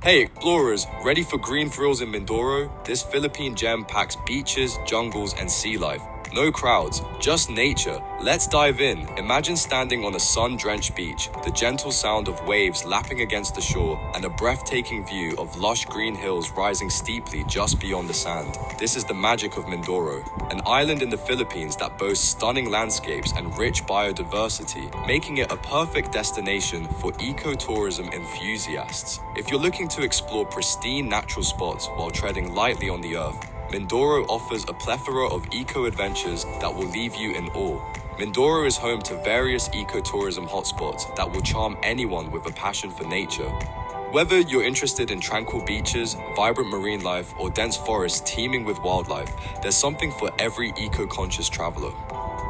Hey explorers, ready for green thrills in Mindoro? This Philippine gem packs beaches, jungles, and sea life. No crowds, just nature. Let's dive in. Imagine standing on a sun-drenched beach, the gentle sound of waves lapping against the shore, and a breathtaking view of lush green hills rising steeply just beyond the sand. This is the magic of Mindoro, an island in the Philippines that boasts stunning landscapes and rich biodiversity, making it a perfect destination for ecotourism enthusiasts. If you're looking to explore pristine natural spots while treading lightly on the earth, Mindoro offers a plethora of eco-adventures that will leave you in awe. Mindoro is home to various ecotourism hotspots that will charm anyone with a passion for nature. Whether you're interested in tranquil beaches, vibrant marine life, or dense forests teeming with wildlife, there's something for every eco-conscious traveler.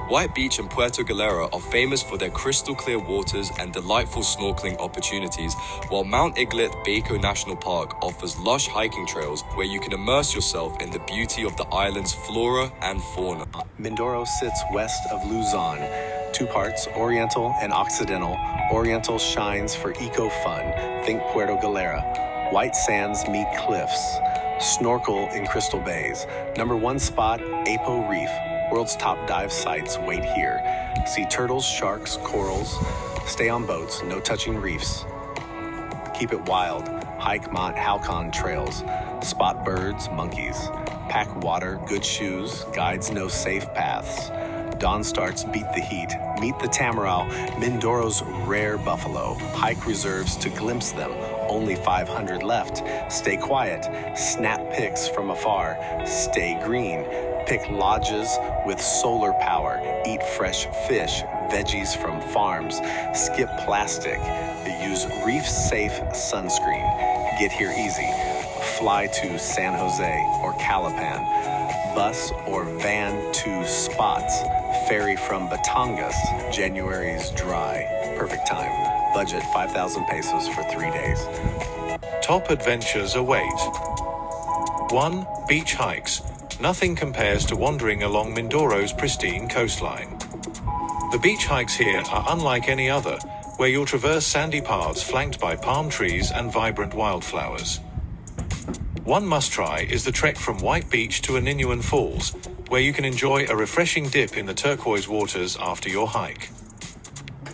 White Beach and Puerto Galera are famous for their crystal-clear waters and delightful snorkeling opportunities, while Mount Iglit-Baco National Park offers lush hiking trails where you can immerse yourself in the beauty of the island's flora and fauna. Mindoro sits west of Luzon, two parts, Oriental and Occidental. Oriental shines for eco-fun, think Puerto Galera. White sands meet cliffs. Snorkel in crystal bays. Number one spot, Apo Reef. World's top dive sites wait here. See turtles, sharks, corals. Stay on boats, no touching reefs. Keep it wild. Hike Mount Halcon trails. Spot birds, monkeys. Pack water, good shoes. Guides know safe paths. Dawn starts, beat the heat. Meet the Tamaral, Mindoro's rare buffalo. Hike reserves to glimpse them. Only 500 left. Stay quiet. Snap pics from afar. Stay green. Pick lodges with solar power. Eat fresh fish, veggies from farms. Skip plastic. Use reef-safe sunscreen. Get here easy. Fly to San Jose or Calapan. Bus or van to spots. Ferry from Batangas. January's dry. Perfect time. Budget 5,000 pesos for 3 days. Top adventures await. 1. Beach hikes. Nothing compares to wandering along Mindoro's pristine coastline. The beach hikes here are unlike any other, where you'll traverse sandy paths flanked by palm trees and vibrant wildflowers. One must-try is the trek from White Beach to Aninuan Falls, where you can enjoy a refreshing dip in the turquoise waters after your hike.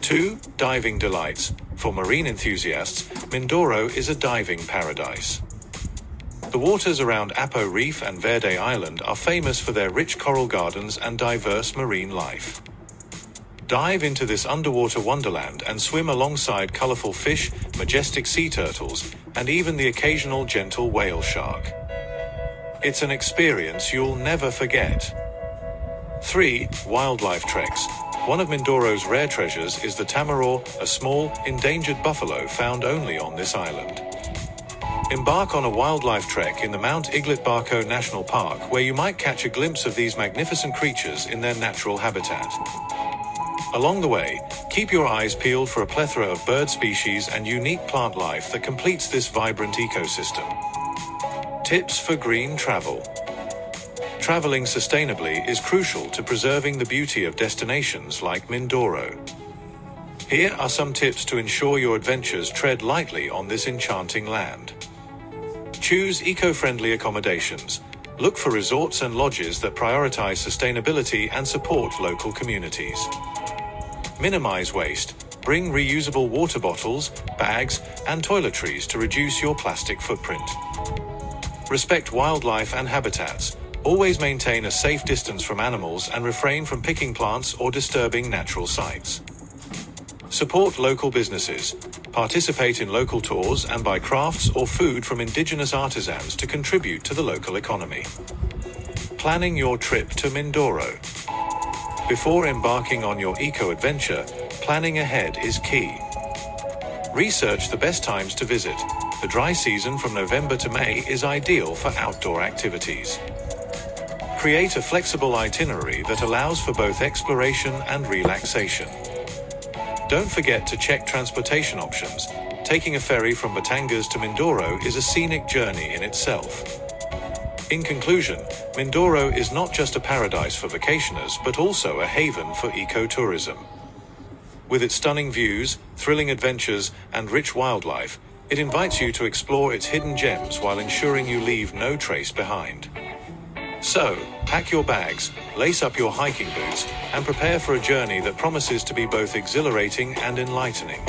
2. Diving delights. For marine enthusiasts, Mindoro is a diving paradise. The waters around Apo Reef and Verde Island are famous for their rich coral gardens and diverse marine life. Dive into this underwater wonderland and swim alongside colorful fish, majestic sea turtles, and even the occasional gentle whale shark. It's an experience you'll never forget. 3. Wildlife treks. One of Mindoro's rare treasures is the tamarau, a small, endangered buffalo found only on this island. Embark on a wildlife trek in the Mount Iglit-Baco National Park, where you might catch a glimpse of these magnificent creatures in their natural habitat. Along the way, keep your eyes peeled for a plethora of bird species and unique plant life that completes this vibrant ecosystem. Tips for green travel. Traveling sustainably is crucial to preserving the beauty of destinations like Mindoro. Here are some tips to ensure your adventures tread lightly on this enchanting land. Choose eco-friendly accommodations. Look for resorts and lodges that prioritize sustainability and support local communities. Minimize waste. Bring reusable water bottles, bags, and toiletries to reduce your plastic footprint. Respect wildlife and habitats. Always maintain a safe distance from animals and refrain from picking plants or disturbing natural sites. Support local businesses. Participate in local tours and buy crafts or food from indigenous artisans to contribute to the local economy. Planning your trip to Mindoro. Before embarking on your eco-adventure, planning ahead is key. Research the best times to visit. The dry season from November to May is ideal for outdoor activities. Create a flexible itinerary that allows for both exploration and relaxation. Don't forget to check transportation options. Taking a ferry from Batangas to Mindoro is a scenic journey in itself. In conclusion, Mindoro is not just a paradise for vacationers, but also a haven for ecotourism. With its stunning views, thrilling adventures, and rich wildlife, It invites you to explore its hidden gems while ensuring you leave no trace behind. So, pack your bags, lace up your hiking boots, and prepare for a journey that promises to be both exhilarating and enlightening.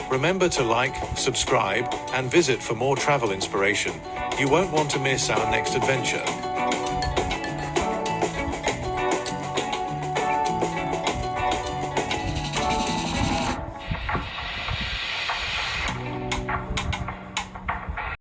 Remember to like, subscribe, and visit for more travel inspiration. You won't want to miss our next adventure.